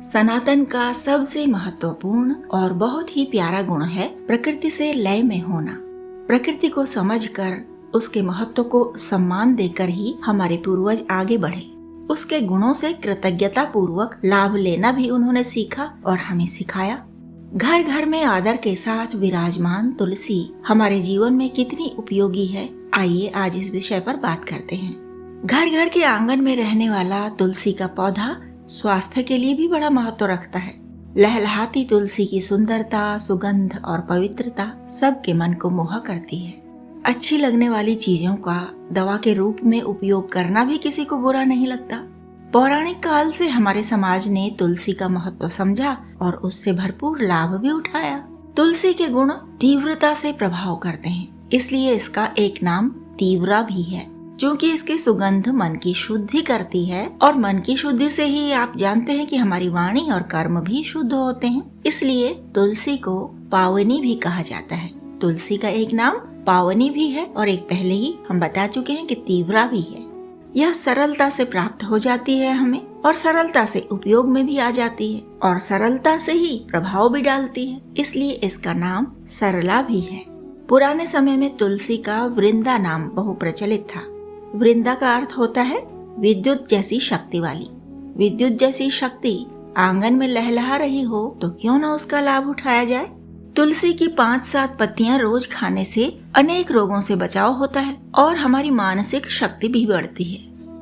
सनातन का सबसे महत्वपूर्ण और बहुत ही प्यारा गुण है प्रकृति से लय में होना। प्रकृति को समझकर उसके महत्व को सम्मान देकर ही हमारे पूर्वज आगे बढ़े। उसके गुणों से कृतज्ञता पूर्वक लाभ लेना भी उन्होंने सीखा और हमें सिखाया। घर घर में आदर के साथ विराजमान तुलसी हमारे जीवन में कितनी उपयोगी है, आइए आज इस विषय पर बात करते हैं। घर घर के आंगन में रहने वाला तुलसी का पौधा स्वास्थ्य के लिए भी बड़ा महत्व रखता है। लहलहाती तुलसी की सुंदरता, सुगंध और पवित्रता सबके मन को मोह करती है। अच्छी लगने वाली चीजों का दवा के रूप में उपयोग करना भी किसी को बुरा नहीं लगता। पौराणिक काल से हमारे समाज ने तुलसी का महत्व समझा और उससे भरपूर लाभ भी उठाया। तुलसी के गुण तीव्रता से प्रभाव करते हैं, इसलिए इसका एक नाम तीव्रा भी है। क्योंकि इसकी सुगंध मन की शुद्धि करती है और मन की शुद्धि से ही आप जानते हैं कि हमारी वाणी और कर्म भी शुद्ध होते हैं। इसलिए तुलसी को पावनी भी कहा जाता है। तुलसी का एक नाम पावनी भी है और एक पहले ही हम बता चुके हैं कि तीव्रा भी है। यह सरलता से प्राप्त हो जाती है हमें और सरलता से उपयोग में भी आ जाती है और सरलता से ही प्रभाव भी डालती है, इसलिए इसका नाम सरला भी है। पुराने समय में तुलसी का वृंदा नाम बहुप्रचलित था। वृंदा का अर्थ होता है विद्युत जैसी शक्ति वाली। विद्युत जैसी शक्ति आंगन में लहलहा रही हो तो क्यों न उसका लाभ उठाया जाए। तुलसी की 5-7 पत्तियां रोज खाने से अनेक रोगों से बचाव होता है और हमारी मानसिक शक्ति भी बढ़ती है।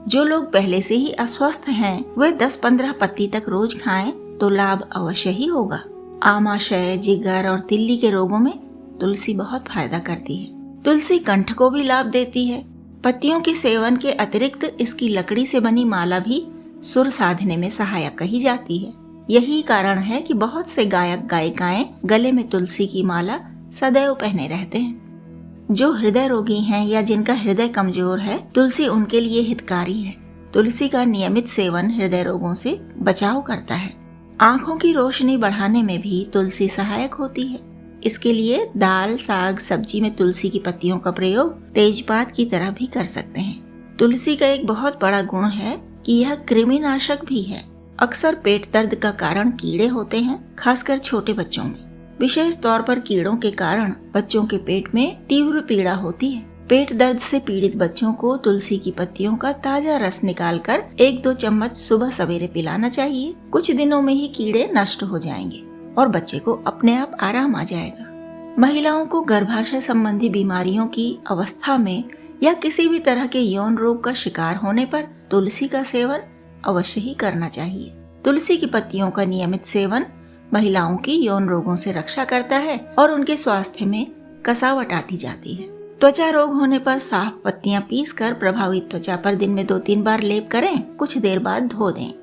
जो लोग पहले से ही अस्वस्थ हैं वे 10-15 पत्ती तक रोज खाएं तो लाभ अवश्य ही होगा। आमाशय, जिगर और तिल्ली के रोगों में तुलसी बहुत फायदा करती है। तुलसी कंठ को भी लाभ देती है। पत्तियों के सेवन के अतिरिक्त इसकी लकड़ी से बनी माला भी सुर साधने में सहायक कही जाती है। यही कारण है कि बहुत से गायक गायिकाएं गले में तुलसी की माला सदैव पहने रहते हैं। जो हृदय रोगी हैं या जिनका हृदय कमजोर है, तुलसी उनके लिए हितकारी है। तुलसी का नियमित सेवन हृदय रोगों से बचाव करता है। आँखों की रोशनी बढ़ाने में भी तुलसी सहायक होती है। इसके लिए दाल, साग, सब्जी में तुलसी की पत्तियों का प्रयोग तेजपात की तरह भी कर सकते हैं। तुलसी का एक बहुत बड़ा गुण है कि यह कृमिनाशक भी है। अक्सर पेट दर्द का कारण कीड़े होते हैं, खासकर छोटे बच्चों में। विशेष तौर पर कीड़ों के कारण बच्चों के पेट में तीव्र पीड़ा होती है। पेट दर्द से पीड़ित बच्चों को तुलसी की पत्तियों का ताजा रस निकालकर 1-2 चम्मच सुबह सवेरे पिलाना चाहिए। कुछ दिनों में ही कीड़े नष्ट हो जाएंगे और बच्चे को अपने आप आराम आ जाएगा। महिलाओं को गर्भाशय संबंधी बीमारियों की अवस्था में या किसी भी तरह के यौन रोग का शिकार होने पर तुलसी का सेवन अवश्य ही करना चाहिए। तुलसी की पत्तियों का नियमित सेवन महिलाओं की यौन रोगों से रक्षा करता है और उनके स्वास्थ्य में कसावट आती जाती है। त्वचा रोग होने पर साफ पत्तियां पीसकर प्रभावित त्वचा पर दिन में 2-3 बार लेप करें, कुछ देर बाद धो दें।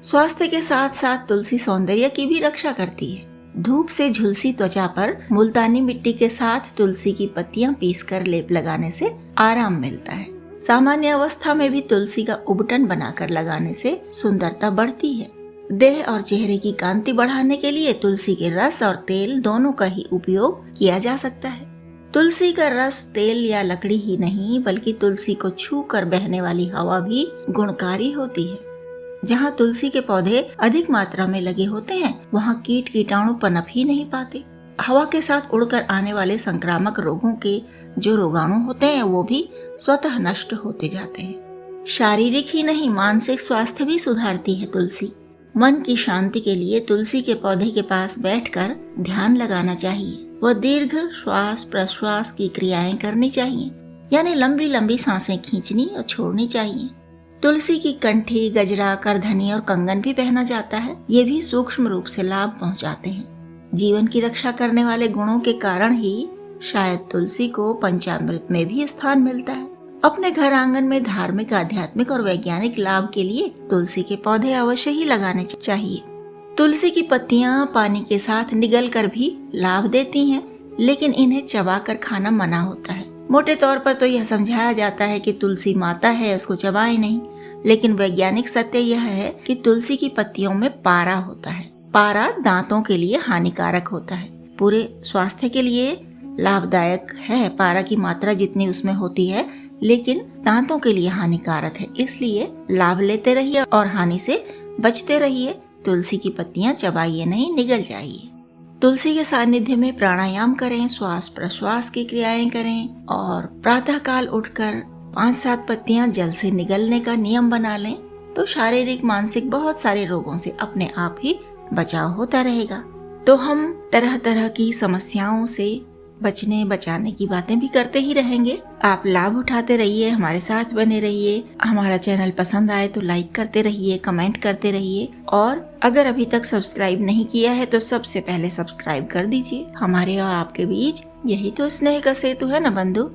स्वास्थ्य के साथ साथ तुलसी सौंदर्य की भी रक्षा करती है। धूप से झुलसी त्वचा पर मुल्तानी मिट्टी के साथ तुलसी की पत्तियां पीसकर लेप लगाने से आराम मिलता है। सामान्य अवस्था में भी तुलसी का उबटन बनाकर लगाने से सुंदरता बढ़ती है। देह और चेहरे की कांति बढ़ाने के लिए तुलसी के रस और तेल दोनों का ही उपयोग किया जा सकता है। तुलसी का रस, तेल या लकड़ी ही नहीं बल्कि तुलसी को छू कर बहने वाली हवा भी गुणकारी होती है। जहाँ तुलसी के पौधे अधिक मात्रा में लगे होते हैं वहाँ कीट कीटाणु पनप ही नहीं पाते। हवा के साथ उड़कर आने वाले संक्रामक रोगों के जो रोगाणु होते हैं वो भी स्वतः नष्ट होते जाते हैं। शारीरिक ही नहीं मानसिक स्वास्थ्य भी सुधारती है तुलसी। मन की शांति के लिए तुलसी के पौधे के पास बैठकर ध्यान लगाना चाहिए व दीर्घ श्वास प्रश्वास की क्रियाएं करनी चाहिए, यानी लंबी लंबी सांसें खींचनी और छोड़नी चाहिए। तुलसी की कंठी, गजरा, करधनी और कंगन भी पहना जाता है। ये भी सूक्ष्म रूप से लाभ पहुंचाते हैं। जीवन की रक्षा करने वाले गुणों के कारण ही शायद तुलसी को पंचामृत में भी स्थान मिलता है। अपने घर आंगन में धार्मिक, आध्यात्मिक और वैज्ञानिक लाभ के लिए तुलसी के पौधे अवश्य ही लगाने चाहिए। तुलसी की पत्तियां पानी के साथ निगल कर भी लाभ देती हैं, लेकिन इन्हें चबाकर खाना मना होता है। मोटे तौर पर तो यह समझाया जाता है कि तुलसी माता है, उसको चबाएं नहीं, लेकिन वैज्ञानिक सत्य यह है कि तुलसी की पत्तियों में पारा होता है। पारा दांतों के लिए हानिकारक होता है। पूरे स्वास्थ्य के लिए लाभदायक है पारा की मात्रा जितनी उसमें होती है, लेकिन दांतों के लिए हानिकारक है। इसलिए लाभ लेते रहिए और हानि से बचते रहिए। तुलसी की पत्तियां चबाइए नहीं, निगल जाइए। तुलसी के सानिध्य में प्राणायाम करें, श्वास प्रश्वास की क्रियाएं करें और प्रातः काल उठकर 5-7 पत्तियां जल से निगलने का नियम बना लें तो शारीरिक मानसिक बहुत सारे रोगों से अपने आप ही बचाव होता रहेगा। तो हम तरह तरह की समस्याओं से बचने बचाने की बातें भी करते ही रहेंगे। आप लाभ उठाते रहिए, हमारे साथ बने रहिए। हमारा चैनल पसंद आए तो लाइक करते रहिए, कमेंट करते रहिए और अगर अभी तक सब्सक्राइब नहीं किया है तो सबसे पहले सब्सक्राइब कर दीजिए। हमारे और आपके बीच यही तो स्नेह का सेतु है ना बंधु।